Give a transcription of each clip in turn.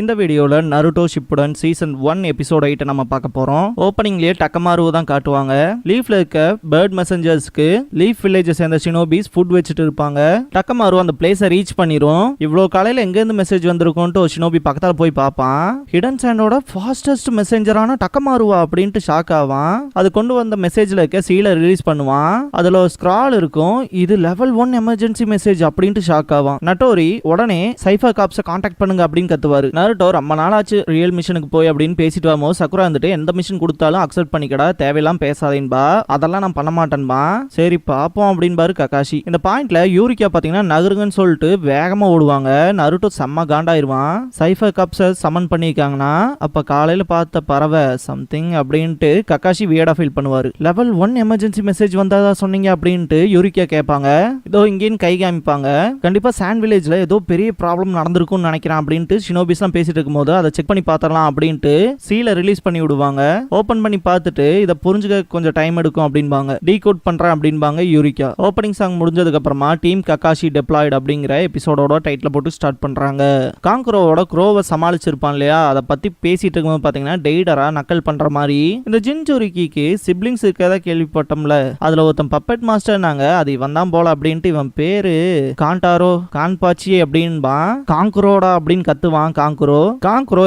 இந்த வீடியோல Naruto Shippuden season 1 episode 8 நம்ம பார்க்க போறோம். ஓப்பனிங்லயே டக்கமாரு தான் காட்டுவாங்க. லீஃப்ல இருக்க பேர்ட் மெசஞ்சர்ஸ்க்கு லீஃப் வில்லேஜ் சேர்ந்த ஷினோபிஸ் ஃபுட் வச்சுட்டு இருப்பாங்க. டக்கமாரு அந்த பிளேஸை ரீச் பண்ணிரும். இவ்வளோ காலையில எங்க இருந்து மெசேஜ் வந்திருக்கும்னு ஷினோபி பக்கத்தால போய் பார்ப்பான். ஹிடன் சாண்டோட ஃபாஸ்டஸ்ட் மெசேஞ்சரான டக்கமாருவா அப்படின்ட்டு ஷாக் ஆவான். அது கொண்டு வந்த மெசேஜ்ல இருக்க சீலை ரிலீஸ் பண்ணுவான். அதுல ஒரு ஸ்க்ரால் இருக்கும். இது லெவல் 1 எமர்ஜென்சி மெசேஜ் அப்படின்ட்டு ஷாக் ஆவான். நட்டோரி உடனே சைஃபர் காப்ஸை கான்டாக்ட் பண்ணுங்க அப்படின்னு கத்துவாரு. நருட்டோ ரொம்ப நாளாச்சு ரியல் மிஷனுக்கு போய் அப்படின்னு பேசிட்டு வரும்போது சக்குரா வந்துட்டு எந்த மிஷன் கொடுத்தாலும் அக்செப்ட் பண்ணிக்கடா, தேவையெல்லாம் பேசாதேன்பா, அதெல்லாம் நான் பண்ண மாட்டேன்பா. சரி பாப்போம் அப்படின்பாரு ககாஷி. இந்த பாயிண்ட்ல யூரிக்கா பாத்தீங்கன்னா நகருங்கன்னு சொல்லிட்டு வேகமா ஓடுவாங்க. நருட்டோ செம்ம காண்டாயிருவான். சைஃபர் கப்ஸை சமன் பண்ணிருக்காங்கன்னா அப்ப காலையில பார்த்த பறவை சம்திங் அப்படின்ட்டு ககாஷி வியர்டா ஃபீல் பண்ணுவாரு. லெவல் 1 எமர்ஜென்சி மெசேஜ் வந்ததா சொன்னீங்க அப்படின்ட்டு யூரிக்கா கேட்பாங்க. இதோ இங்கேன்னு கை காமிப்பாங்க. கண்டிப்பா சாண்ட் வில்லேஜ்ல ஏதோ பெரிய ப்ராப்ளம் நடந்திருக்கும்னு நினைக்கிறேன் அப்படின்ட்டு ஷினோபிஸ் பேசிட்டு இருக்கும்போது அதை செக் பண்ணி பார்த்தரலாம் அப்படின்ட்டு சீலை ரிலீஸ் பண்ணி விடுவாங்க. ஓபன் பண்ணி பார்த்துட்டு இதை புரிஞ்சுக்க கொஞ்சம் டைம் எடுக்கும் அப்படின்பாங்க. டீகோட் பண்றேன் அப்படின்பாங்க யூரிக்கா. ஓப்பனிங் சாங் முடிஞ்சதுக்கு அப்புறமா டீம் ககாஷி டெப்ளாய்டு அப்படிங்கிற எபிசோடோட டைட்டில் போட்டு ஸ்டார்ட் பண்றாங்க. காங்குரோவோட க்ரோவை சமாளிச்சிருப்பான் இல்லையா, அதை பத்தி பேசிட்டு இருக்கும்போது பாத்தீங்கன்னா டெய்டரா நக்கல் பண்ற மாதிரி இந்த ஜின்ஜோரிக்கிக்கு சிப்ளிங்ஸ் இருக்கதா கேள்விப்பட்டோம்ல, அதுல ஒருத்தன் பப்பெட் மாஸ்டர்னாங்க, அது இவன் தான் போல அப்படின்ட்டு இவன் பேரு கான்டாரோ கான்பாச்சி அப்படின்பா. காங்குரோடா அப்படின்னு கத்துவான். காங்குரோ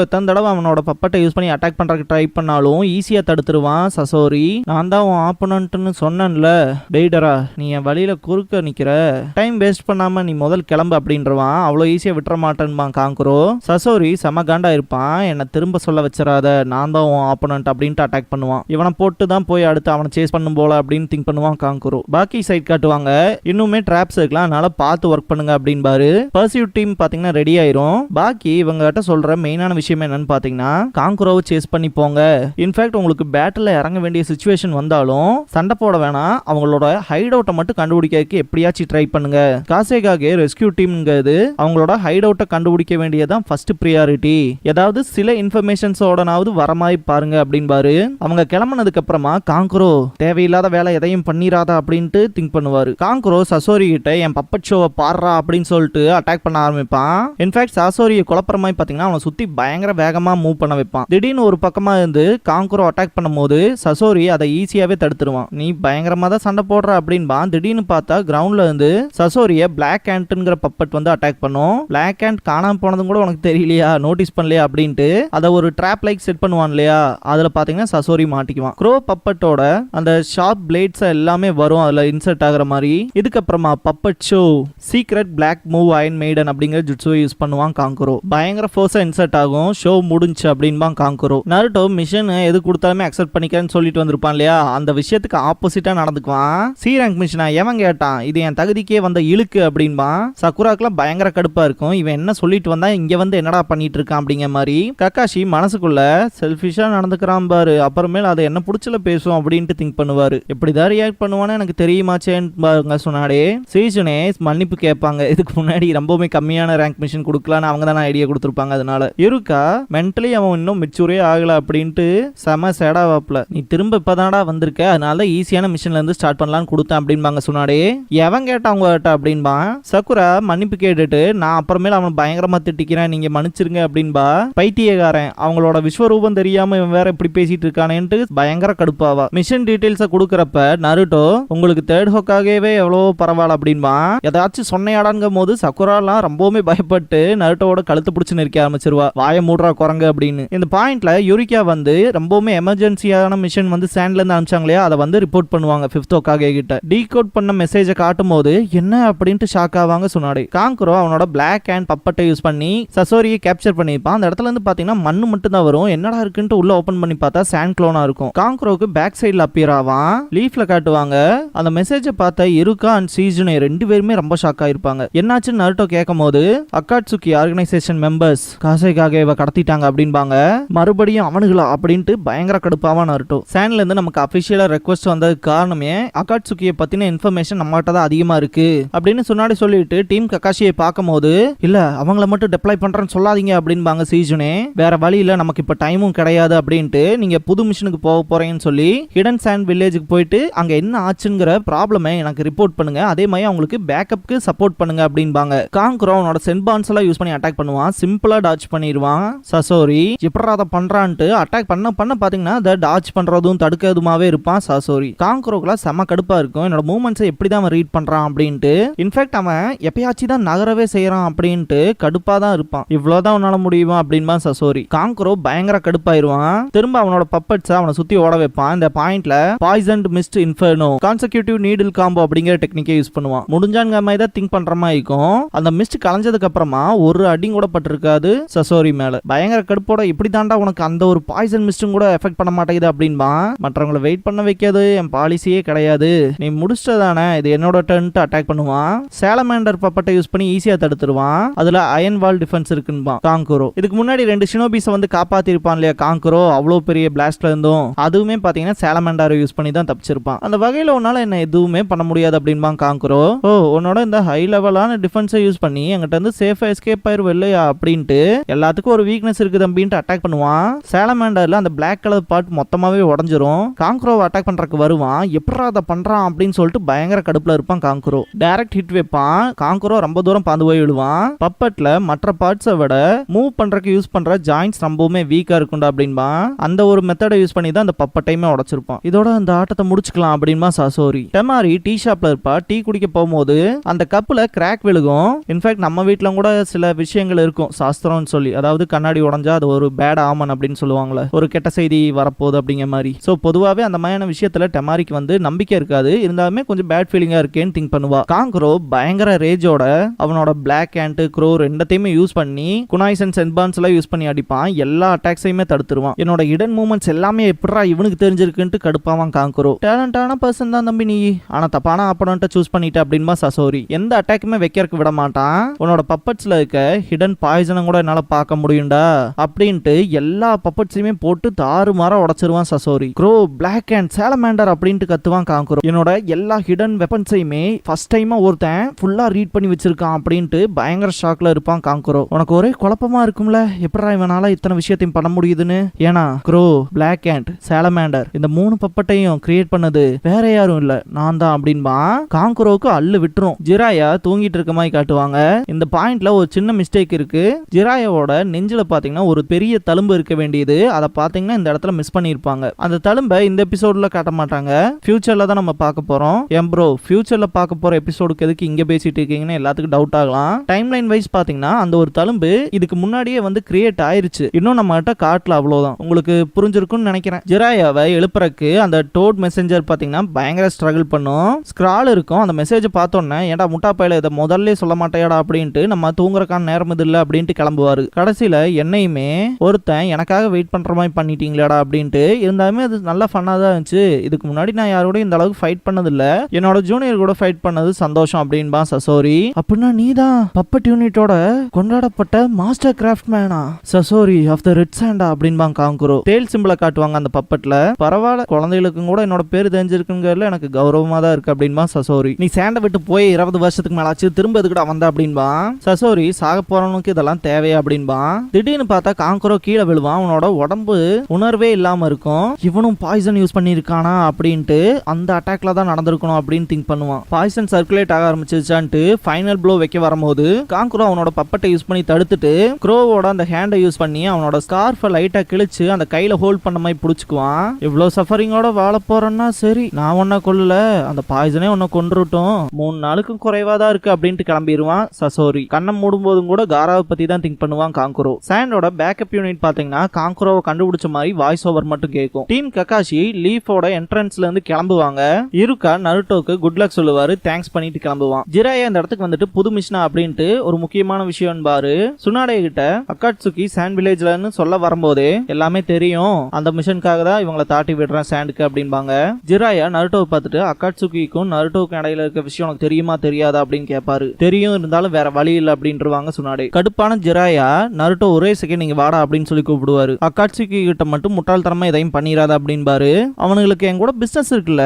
எத்தனை தடவை அவனோட பப்பட்டை யூஸ் பண்ணி அட்டாக் பண்றதுக்கு ட்ரை பண்ணாலும் ஈஸியா தடுத்துருவான். சசோரி, நான் தான் உன் ஆப்போனன்ட்னு சொன்னேன்ல, டெய்டரா நீ என் வழியில குறுக்க நிக்கிற, டைம் வேஸ்ட் பண்ணாம நீ முதல் கிளம்பு அப்படின்றவான். அவ்வளோ ஈஸியா விட்டுற மாட்டேன்பான் காங்குரோ. சசோரி செம காண்டா இருப்பான். என்னை திரும்ப சொல்ல வச்சிடாத, நான் தான் உன் ஆப்போனன்ட் அப்படின்ட்டு அட்டாக் பண்ணுவான். இவனை போட்டு தான் போய் அடுத்து அவனை சேஸ் பண்ணும் போல அப்படின்னு திங்க் பண்ணுவான் காங்குரோ. பாக்கி சைட் காட்டுவாங்க. இன்னுமே ட்ராப்ஸ் இருக்கலாம், அதனால பார்த்து ஒர்க் பண்ணுங்க அப்படின்பாரு. பர்சியூட் டீம் பாத்தீங்கன்னா ரெடி ஆயிரும். பாக்கி இவங்க சொல்ற மெயினான விஷயம் என்னன்னு பாத்தீங்கன்னா காங்குரோவை சேஸ் பண்ணி போங்க. இன்ஃபேக்ட் உங்களுக்கு பேட்டில் இறங்க வேண்டிய சிச்சுவேஷன் வந்தாலும் சண்டை போட வேணாம், அவங்களோட ஹைட் அவுட்டை மட்டும் கண்டுபிடிக்கிறதுக்கு எப்படியாச்சும் ட்ரை பண்ணுங்க. காசேகாகே ரெஸ்கியூ டீம்ங்கிறது அவங்களோட ஹைட் அவுட்டை கண்டுபிடிக்க வேண்டியதான் ஃபர்ஸ்ட் பிரியாரிட்டி. ஏதாவது சில இன்ஃபர்மேஷன்ஸோடனாவது வர மாதிரி பாருங்க அப்படின்பாரு. அவங்க கிளம்பினதுக்கு அப்புறமா காங்குரோ தேவையில்லாத வேலை எதையும் பண்ணிராதா அப்படின்ட்டு திங்க் பண்ணுவாரு. காங்குரோ சசோரி கிட்ட என் பப்பட் ஷோவை பாடுறா அப்படின்னு சொல்லிட்டு அட்டாக் பண்ண ஆரம்பிப்பான். இன்ஃபேக்ட் சசோரியை குழப்பற மாதிரி பாத்தீங்கன்னா அவனை சுத்தி பயங்கர வேகமா மூவ் பண்ண வைப்பான். திடீர்னு ஒரு பக்கமா இருந்து காங்குரோ அட்டாக் பண்ணும்போது சசோரி அதை ஈஸியாவே தடுத்துருவான். நீ பயங்கரமா தான் சண்டை போடுற அப்படின்பா. திடீர்னு பார்த்தா கிரவுண்ட்ல இருந்து சசோரிய பிளாக் ஆண்ட்ங்கிற பப்பட் வந்து அட்டாக் பண்ணும். பிளாக் ஆண்ட் காணாம போனதும் கூட உனக்கு தெரியலையா, நோட்டீஸ் பண்ணலையா அப்படின்ட்டு அதை ஒரு ட்ராப் லைக் செட் பண்ணுவான் இல்லையா, அதுல பாத்தீங்கன்னா சசோரி மாட்டிக்குவான். க்ரோ பப்பட்டோட அந்த ஷார்ப் பிளேட்ஸ் எல்லாமே வரும் அதுல இன்சர்ட் ஆகுற மாதிரி. இதுக்கப்புறமா puppet show secret black move iron maiden அப்படிங்கிற ஜுட்ஸுவை யூஸ் பண்ணுவான் காங்குரோ. பயங்கர ஃபோர்ஸா இன்சர்ட் ஆகும். ஷோ முடிஞ்சு அப்படின்பா காங்குரோ. நருட்டோ மிஷன் எது கொடுத்தாலுமே அக்செப்ட் பண்ணிக்கிறேன்னு சொல்லிட்டு வந்திருப்பான் இல்லையா, அந்த விஷயத்துக்கு ஆப்போசிட்டா நடந்துக்குவான். சி ரேங்க் மிஷனா எவன் கேட்டான், இது என் தகுதிக்கே வந்த இழுக்கு அப்படின்பா. சக்குராக்கெல்லாம் பயங்கர கடுப்பா இருக்கும். இவன் என்ன சொல்லிட்டு வந்தா இங்க வந்து என்னடா பண்ணிட்டு இருக்கான் அப்படிங்கிற மாதிரி. ககாஷி மனசுக்குள்ள செல்ஃபிஷா நடந்துக்கிறான் பாரு, அப்புறமேல அதை என்ன புடிச்சல பேசும் அப்படின்ட்டு திங்க் பண்ணுவாரு. எப்படிதான் ரியாக்ட் பண்ணுவான்னு எனக்கு தெரியுமாச்சேன்னு சொன்னாடே. சீசனே மன்னிப்பு கேட்பாங்க, இதுக்கு முன்னாடி ரொம்பவுமே கம்மியான ரேங்க் மிஷன் கொடுக்கலான்னு அவங்க தான் ஐடியா கொடுத்துருப்பாங்க. அதனால இருக்கா மென்டலி அவன் இன்னும் மெச்சூரே ஆகல அப்படின்ட்டு செம சேடா வாப்ல. நீ திரும்ப இப்பதான்டா வந்திருக்க, அதனால ஈஸியான மிஷன்ல இருந்து ஸ்டார்ட் பண்ணலாம்னு கொடுத்தேன் அப்படின்பாங்க. சொன்னாடே எவன் கேட்டா அவங்க கேட்டா அப்படின்பா. சக்குரா மன்னிப்பு கேட்டுட்டு நான் அப்புறமேல அவன் பயங்கரமா திட்டிக்கிறேன், நீங்க மன்னிச்சிருங்க அப்படின்பா. பைத்தியக்காரன், அவங்களோட விஸ்வரூபம் தெரியாம இவன் வேற இப்படி பேசிட்டு இருக்கானேன்ட்டு பயங்கர கடுப்பாவா. மிஷன் டீடைல்ஸ கொடுக்கறப்ப நருட்டோ உங்களுக்கு தேர்ட் ஹோக்காகவே எவ்வளவோ பரவாயில்ல அப்படின்பா. ஏதாச்சும் சொன்னையாடாங்கும் போது சக்குராலாம் ரொம்பவுமே பயப்பட்டு நருட்டோட கழுத்து பிடிச்சு நிற்க ஆரம்பிச்சிருவா. வாய மூடுறா குரங்க அப்படின்னு. இந்த பாயிண்ட்ல யூரிக்கா வந்து ரொம்பவுமே எமர்ஜென்சியான மிஷன் வந்து சாண்ட்ல இருந்து அனுப்பிச்சாங்களே, அதை வந்து ரிப்போர்ட் பண்ணுவாங்க ஃபிஃப்த் ஹோக்காகே கிட்ட. டீகோட் பண்ண மெசேஜை காட்டும் போது என்ன அப்படின்ட்டு ஷாக் ஆவாங்க சொன்னாடே. காங்குரோ அவனோட பிளாக் அண்ட் பப்பட்டை யூஸ் பண்ணி சசோரியை கேப்சர் பண்ணிருப்பான். அந்த இடத்துல இருந்து பாத்தீங்கன்னா மண்ணு மட்டும் தான் வரும். என்னடா இருக்குன்ட்டு உள்ள ஓபன் பண்ணி பார்த்தா சாண்ட் க்ளோனா இருக்கும். காங்குரோக்கு பேக் சைடுல அப்பியர் ஆவான். லீஃப்ல காட்டுவாங்க. அந்த மெசேஜை பார்த்த இருக்கா அண்ட் சீஜுனே ரெண்டு பேருமே ரொம்ப ஷாக் ஆயிருப்பாங்க. என்னாச்சுன்னு நருட்டோ கேட்கும் போது அக்காட்சுகி ஆர்கனைசேஷன் மெம்பர்ஸ் காசைக்காக இவ கடத்திட்டாங்க அப்படின்பாங்க. மறுபடியும் அவனுங்களா அப்படின்ட்டு பயங்கர கடுப்பாவா நருட்டோ. சாண்ட்ல இருந்து நமக்கு அபிஷியலா ரெக்வஸ்ட் வந்ததுக்கு காரணமே அகாட்சுகியை பத்தின இன்ஃபர்மேஷன் நம்மகிட்ட தான் அதிகமா இருக்கு அப்படின்னு சொன்னாடி சொல்லிட்டு டீம் ககாஷியை பார்க்கும்போது இல்ல அவங்கள மட்டும் டெப்ளாய் பண்றேன்னு சொல்லாதீங்க அப்படின்பாங்க சீஜுனே. வேற வழி இல்ல, நமக்கு இப்ப டைமும் கிடையாது அப்படின்ட்டு நீங்க புது மிஷனுக்கு போக போறீங்கன்னு சொல்லி ஹிடன் சாண்ட் வில்லேஜுக்கு போயிட்டு அங்க என்ன ஆச்சுங்கிற ப்ராப்ளமை எனக்கு ரிப்போர்ட் பண்ணுங்க, அதே மாதிரி அவங்களுக்கு பேக்கப்க்கு சப்போர்ட் பண்ணுங்க அப்படின்பாங்க. காங்குரோ அவனோட சென்பான்ஸ் எல்லாம் யூஸ் பண்ணி அட்டாக் பண்ணுவான், சிம்பிளா டாச் பண்ணிடுவான். சசோரி எப்படி அதை பண்றான்ட்டு அட்டாக் பண்ண பாத்தீங்கன்னா அதை டாச் பண்றதும் தடுக்கிறதுமாவே இருப்பான் சசோரி. காங்குரோக்குலாம் செம கடுப்பா இருக்கும், என்னோட மூவ்மெண்ட்ஸை எப்படி தான் அவன் ரீட் பண்றான் அப்படின்ட்டு. இன்ஃபேக்ட் அவன் எப்பயாச்சும் தான் நகரவே செய்யறான் அப்படின்ட்டு கடுப்பா தான் இருப்பான். இவ்வளவுதான் உன்னால முடியுமா அப்படின்பா சசோரி. காங்குரோ பயங்கர கடுப்பாயிருவான். திரும்ப அவனோட பப்பட்ஸ் அவனை சுத்தி ஓட வைப்பான். இந்த பாயிண்ட்ல poisoned mist inferno கான்செக்யூட்டிவ் needle combo அப்படிங்கிற டெக்னிக்கை யூஸ் பண்ணுவான். முடிஞ்சாங்க மாதிரி தான் திங்க் பண்ற மாதிரி இருக்கும். அந்த மிஸ்ட் கலைஞ்சதுக்கு அப்புறமா ஒரு அடி கூட பட்டிருக்காது சசோரி மேல. பயங்கர கடுப்போட இப்படி தாண்டா உனக்கு அந்த ஒரு பாய்சன் மிஸ்டும் கூட எஃபெக்ட் பண்ண மாட்டேங்குது அப்படின்பா. மற்றவங்களை வெயிட் பண்ண வைக்காது என் பாலிசியே கிடையாது, நீ முடிச்சிட்டதானே இது என்னோட டர்ன்ட்டு அட்டாக் பண்ணுவான். சாலமாண்டர் பப்பட்டை யூஸ் பண்ணி ஈஸியா தடுத்துருவான். அதுல அயன் வால் டிஃபென்ஸ் இருக்குன்பா காங்குரோ. இதுக்கு முன்னாடி 2 ஷினோபிஸை வந்து காப்பாத்திருப்பான் இல்லையா காங்குரோ அவ்வளோ பெரிய பிளாஸ்ட்ல இருந்தும், அதுவுமே பாத்தீங்கன்னா சாலமாண்டரை யூஸ் பண்ணி தான் தப்பிச்சிருப்பான். அந்த வகையில உன்னால என்ன எதுவுமே பண்ண முடியாது அப்படின்பா காங்குரோ. ஓ உன்னோட இந்த ஹை லெவலான டிஃபென்ஸை யூஸ் பண்ணி எங்கிட்ட இருந்து சேஃபா எஸ்கேப் ஆயிருவ இல்லையா அப்படின்ட்டு எல்லாத்துக்கும் ஒரு வீக்னஸ் இருக்குது அப்படின்ட்டு அட்டாக் பண்ணுவான். சாலமாண்டர்ல அந்த பிளாக் கலர் பார்ட் மொத்தமாவே உடஞ்சிரும். காங்குரோவை அட்டாக் பண்றதுக்கு வருவான். எப்படா அதை பண்றான் அப்படின்னு சொல்லிட்டு பயங்கர கடுப்புல இருப்பான் காங்குரோ. டைரக்ட் ஹிட் வைப்பான். காங்குரோ ரொம்ப தூரம் பாந்து போய் விழுவான். பப்பட்ல மற்ற பார்ட்ஸை விட மூவ் பண்றதுக்கு யூஸ் பண்ற ஜாயின்ஸ் ரொம்பவுமே வீக்கா இருக்கும்டா அப்படின்பா. அந்த ஒரு மெத்தடை யூஸ் பண்ணி தான் அந்த பப்பட்டையுமே உடைச்சிருப்பான். இதோட அந்த ஆட்டத்தை முடிச்சுக்கலாம் அப்படின்பா சசோரி. டெமாரி டீ ஷாப்ல இருப்பா. டீ குடிக்க போகும்போது அந்த கப்புல கிராக் விழுகும். இன்ஃபேக்ட் நம்ம வீட்டுல கூட சில விஷயங்கள் இருக்கும் சாஸ்திரம்னு சொல்லி, அதாவது கண்ணாடி உடஞ்சா அது ஒரு பேட் ஆமன் அப்படின்னு சொல்லுவாங்களே, ஒரு கெட்ட செய்தி வரப்போகுது அப்படிங்கிற மாதிரி. ஸோ பொதுவாகவே அந்த மாதிரியான விஷயத்துல டெமாரிக்கு வந்து நம்பிக்கை இருக்காது, இருந்தாலுமே கொஞ்சம் பேட் ஃபீலிங்கா இருக்கேன்னு திங்க் பண்ணுவா. காங்குரோ பயங்கர ரேஜோட அவனோட பிளாக் ஹேண்ட் க்ரோ ரெண்டத்தையுமே யூஸ் பண்ணி குனாய்ஸ் அண்ட் சென்பான்ஸ் எல்லாம் யூஸ் பண்ணி அடிப்பான். எல்லா அட்டாக்ஸையுமே தடுத்துருவான். என்னோட இடன் மூவ்மெண்ட்ஸ் எல்லாமே எப்படா இவனுக்கு தெரிஞ்சிருக்குன்ட்டு கடுப்பாவான் காங்குரோ. டேலண்டான பர்சன் தான் தம்பி நீ, ஆனா தப்பான ஆப்போனண்ட்டை சூஸ் பண்ணிட்ட அப்படின்பா சசோரி. எந்த அட்டாக்குமே வைக்கிறதுக்கு விட மாட்டான். உன்னோட பப்பட்ஸ்ல இருக்க ஹிடன் பாய்சனும் கூட என்னால பார்க்க முடியும்டா அப்படின்ட்டு எல்லா பப்பட்ஸையுமே போட்டு தாறுமாற உடைச்சிருவான் சசோரி. க்ரோ பிளாக் அண்ட் சாலமாண்டர் அப்படின்ட்டு கத்துவான் காங்குரோ. என்னோட எல்லா ஹிடன் வெப்பன்ஸையுமே ஃபர்ஸ்ட் டைமா ஒருத்தன் ஃபுல்லா ரீட் பண்ணி வச்சிருக்கான் அப்படின்ட்டு பயங்கர ஷாக்ல இருப்பான் காங்குரோ. உனக்கு ஒரே குழப்பமா இருக்கும்ல எப்படா இவனால இத்தனை விஷயத்தையும் பண்ண முடியுதுன்னு. ஏன்னா க்ரோ பிளாக் அண்ட் சாலமாண்டர் இந்த 3 பப்பட்டையும் கிரியேட் பண்ணது வேற யாரும் இல்ல நான் தான் அப்படின்பா. காங்குரோவுக்கு அள்ளு விட்டுரும். ஜிராயா தூங்கிட்டு இருக்க மாதிரி காட்டுவாங்க. இந்த பாயிண்ட்ல ஒரு சின்ன மிஸ்டேக் இருக்கு. ஜிராயாவோட நெஞ்சில பாத்தீங்கன்னா ஒரு பெரிய தழும்பு இருக்க வேண்டியது, அதை பாத்தீங்கன்னா இந்த இடத்துல மிஸ் பண்ணிருப்பாங்க. அந்த தழும்பை இந்த எபிசோட்ல காட்ட மாட்டாங்க, ஃபியூச்சர்ல தான் நம்ம பார்க்க போறோம். ஏன் ப்ரோ ஃபியூச்சர்ல பார்க்க போற எபிசோடுக்கு எதுக்கு இங்க பேசிட்டு இருக்கீங்கன்னு எல்லாத்துக்கும் டவுட் ஆகலாம். டைம் லைன் வைஸ் பாத்தீங்கன்னா அந்த ஒரு தழும்பு இதுக்கு முன்னாடியே வந்து கிரியேட் ஆயிருச்சு, இன்னும் நம்ம கிட்ட காட்டல, அவ்வளவுதான். உங்களுக்கு புரிஞ்சிருக்கும்னு நினைக்கிறேன். ஜிராயாவை எழுப்புறக்கு அந்த டோட் மெசஞ்சர் பாத்தீங்கன்னா பயங்கர ஸ்ட்ரகிள் பண்ணும். ஸ்க்ரால் இருக்கும். அந்த மெசேஜ் பார்த்தோன்னே ஏன்டா முட்டா பையில இதை முதல்ல சொல்ல மாட்டேடா அப்படின்ட்டு நம்ம தூங்குறக்கான நேரம் இது இல்லை அப்படின்ட்டு கிளம்புவாரு. கடைசியில என்னையுமே ஒருத்தன் எனக்காக வெயிட் பண்ற மாதிரி பண்ணிட்டீங்களாடா அப்படின்ட்டு. இருந்தாலுமே அது நல்ல ஃபன்னா தான் இருந்துச்சு. இதுக்கு முன்னாடி நான் யாரோட இந்த அளவுக்கு ஃபைட் பண்ணது இல்ல, என்னோட ஜூனியர் கூட ஃபைட் பண்ணது சந்தோஷம் அப்படின்பா சசோரி. அப்படின்னா நீதான் பப்பட் யூனிட்டோட கொண்டாடப்பட்ட மாஸ்டர் கிராஃப்ட் மேனா Sasori of the red sand அப்படின்பா காங்குரோ. டேல் சிம்பிளை காட்டுவாங்க அந்த பப்பட்ல. பரவாயில்ல குழந்தைகளுக்கும் கூட என்னோட பேர் தெரிஞ்சிருக்குங்கிறதுல எனக்கு கௌரவமா தான் இருக்கு அப்படின்பா சசோரி. நீ சேண்டை விட்டு போய் 20 வருஷத்துக்கு மேலாச்சு திரும்ப எதுக்குடா வந்த அப்படின்பா சசோரி. சாக போறவனுக்கு இதெல்லாம் தேவையா அப்படின்பா. திடீர்னு பார்த்தா காங்குரோ கீழே விழுவான். அவனோட உடம்பு உணர்வே இல்லாம இருக்கும். இவனும் பாய்சன் யூஸ் பண்ணிருக்கானா அப்படின்ட்டு அந்த அட்டாக்ல தான் நடந்திருக்கணும் அப்படின்னு திங்க் பண்ணுவான். பாய்சன் சர்க்குலேட் ஆக ஆரம்பிச்சிருச்சான்ட்டு ஃபைனல் ப்ளோ வைக்க வரும்போது காங்குரோ அவனோட பப்பட்டை யூஸ் பண்ணி தடுத்துட்டு க்ரோவோட அந்த ஹேண்டை யூஸ் பண்ணி அவனோட ஸ்கார்ஃபை லைட்டா கிழிச்சு அந்த கையில ஹோல்ட் பண்ண மாதிரி புடிச்சுக்குவான். இவ்வளவு சஃபரிங்கோட வாழ போறேன்னா சரி, நான் ஒன்ன கொல்லல, அந்த பாய்சனே உன்னை கொன்றுட்டும், 3 நாளுக்கும் குறைவா தான் இருக்கு அப்படின்ட்டு கிளம்பிடுவான் சசோரி. கண்ணம் மூடும் போதும் கூட காராவை பத்தி தான் திங்க் பண்ணுவான் காங்குரோ. சாண்டோட பேக்கப் யூனிட் பாத்தீங்கன்னா காங்குரோவை கண்டுபிடிச்ச மாதிரி வாய்ஸ் ஓவர் மட்டும் கேட்கும். டீம் ககாஷி லீஃபோட என்ட்ரன்ஸ்ல இருந்து கிளம்புவாங்க. இருக்கா நருட்டோக்கு குட் லக் சொல்லுவாரு, தேங்க்ஸ் பண்ணிட்டு கிளம்புவான். ஜிராயா இந்த இடத்துக்கு வந்துட்டு புது மிஷனா அப்படின்ட்டு ஒரு முக்கியமான விஷயம் பாரு. சுனாடே கிட்ட அக்காட்சுகி சாண்ட் வில்லேஜ்லன்னு சொல்ல வரும்போதே எல்லாமே தெரியும், அந்த மிஷனுக்காக தான் இவங்களை தாட்டி விடுறேன் சாண்டுக்கு அப்படின்பாங்க. ஜிராயா நருட்டோவை பார்த்துட்டு அக்காட்சுகிக்கும் நருட்டோவுக்கும் இடையில இருக்க விஷயம் உனக்கு தெரியுமா தெரியாதா அப்படின்னு கேட்பாரு. தெரியும், இருந்தாலும் வேற வழி இல்லை அப்படின்றவாங்க சுனாடே. கடுப்பான ஜிராயா ஜிராயா நருட்டோ ஒரே செகண்ட் நீங்க வாடா அப்படின்னு சொல்லி கூப்பிடுவாரு. அக்காட்சுகி கிட்ட மட்டும் முட்டாள்தனமா எதையும் பண்ணிராத அப்படின்பாரு. அவனுங்களுக்கு என் கூட பிசினஸ் இருக்குல்ல,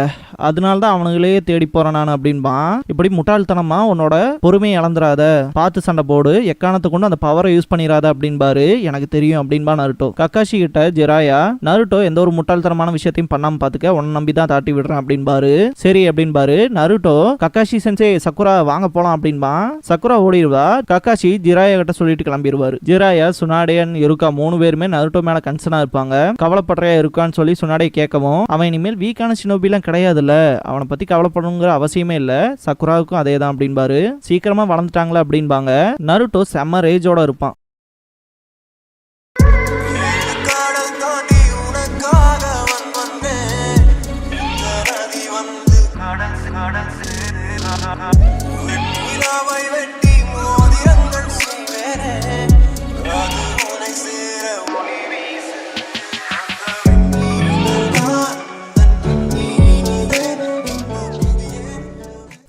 அதனாலதான் அவனுங்களே தேடி போறேன் நான் அப்படின்பான். இப்படி முட்டாள்தனமா உன்னோட பொறுமையை இழந்துராத, பார்த்து சண்டை போடு, எக்காரணத்தை கொண்டு அந்த பவரை யூஸ் பண்ணிராத அப்படின்பாரு. எனக்கு தெரியும் அப்படின்பா நருட்டோ. கக்காஷி கிட்ட ஜிராயா நருட்டோ எந்த ஒரு முட்டாள்தனமான விஷயத்தையும் பண்ணாம பாத்துக்க, உன்னை நம்பி தான் தாட்டி விடுறேன் அப்படின்பாரு. சரி அப்படின்பாரு. நருட்டோ கக்காஷி சென்சே சக்குரா வாங்க போலாம் அப்படின்பான். சக்குரா ஓடிடுவா. கக்காஷி ஜிராயா கிட்ட சொல்லிட்டு கிளம்பிடுவாரு. ஜிராயா சுனாடேன் இருக்கா 3 பேருமே நருட்டோ மேல கன்சர்னா இருப்பாங்க. கவலைப்படுறையா இருக்கான்னு சொல்லி சுனாடே கேட்கவும், அவன் இனிமேல் வீக்கான ஷினோபிலாம் கிடையாதுல்ல, அவனை பத்தி கவலைப்படணுங்கிற அவசியமே இல்ல, சக்குராவுக்கும் அதே தான் அப்படின்பாரு. சீக்கிரமா வளர்ந்துட்டாங்களா அப்படின்பாங்க. நருட்டோ செம்ம ரேஜோட இருப்பான்.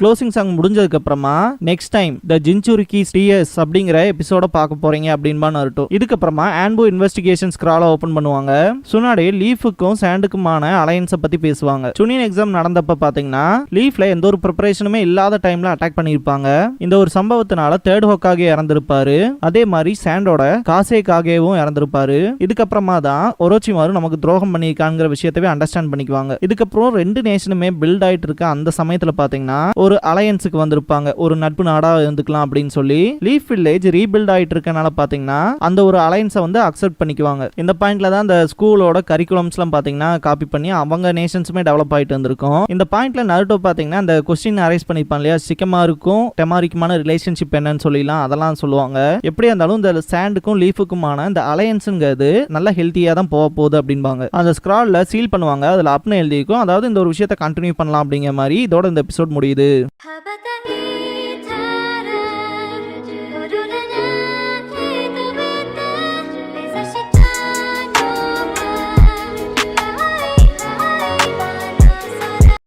க்ளோசிங் சாங் முடிஞ்சதுக்கு அப்புறமா நெக்ஸ்ட் டைம் த ஜின்சுரிக்கிஸ் டிஎஸ் அப்படிங்கிற எபிசோட பார்க்க போறீங்க அப்படின்பா நருட்டோ. இதுக்கப்புறமா ஆன்போ இன்வெஸ்டிகேஷன் ஸ்க்ரால ஓபன் பண்ணுவாங்க. சுனாடே லீஃபுக்கும் சாண்டுக்குமான அலையன்ஸை பத்தி பேசுவாங்க. சுனின் எக்ஸாம் நடந்தப்ப பாத்தீங்கன்னா லீஃப்ல எந்த ஒரு ப்ரிப்பரேஷனுமே இல்லாத டைம்ல அட்டாக் பண்ணிருப்பாங்க. இந்த ஒரு சம்பவத்தினால தேர்ட் ஹோக்காகே இறந்திருப்பாரு. அதே மாதிரி சாண்டோட காசேகாகேவும் இறந்திருப்பாரு. இதுக்கப்புறமா தான் ஒரோச்சிமாரு நமக்கு துரோகம் பண்ணியிருக்காங்கிற விஷயத்தவே அண்டர்ஸ்டாண்ட் பண்ணிக்குவாங்க. இதுக்கப்புறம் 2 நேஷனுமே பில்ட் ஆயிட்டு இருக்க அந்த சமயத்துல பாத்தீங்கன்னா ஒரு அலையன்ஸுக்கு வந்திருப்பாங்க, ஒரு நட்பு நாடா இருந்துக்கலாம் அப்படின்னு சொல்லி. லீஃப் வில்லேஜ் ரீபில்ட் ஆயிட்டு இருக்கனால பாத்தீங்கன்னா அந்த ஒரு அலையன்ஸை வந்து அக்செப்ட் பண்ணிக்குவாங்க. இந்த பாயிண்ட்ல தான் அந்த ஸ்கூலோட கரிக்குலம்ஸ்லாம் பாத்தீங்கன்னா காப்பி பண்ணி அவங்க நேஷன்ஸுமே டெவலப் ஆயிட்டு இருந்திருக்கும். இந்த பாயிண்ட்ல நருட்டோ பாத்தீங்கன்னா அந்த கொஸ்டின் அரைஸ் பண்ணிப்பான் இல்லையா, சிக்கமாருக்கும் டெமாரிக்குமான ரிலேஷன்ஷிப் என்னன்னு சொல்லிலாம் அதெல்லாம் சொல்லுவாங்க. எப்படியா இருந்தாலும் இந்த சாண்டுக்கும் லீஃபுக்குமான இந்த அலையன்ஸுங்கிறது நல்ல ஹெல்த்தியா தான் போக போகுது அப்படின்பாங்க. அந்த ஸ்க்ரால்ல சீல் பண்ணுவாங்க, அதுல அப்னு எழுதிக்கும், அதாவது இந்த ஒரு விஷயத்தை கண்டினியூ பண்ணலாம் அப்படிங்கிற மாதிரி. இதோட இந்த எபிசோட் முடியுது.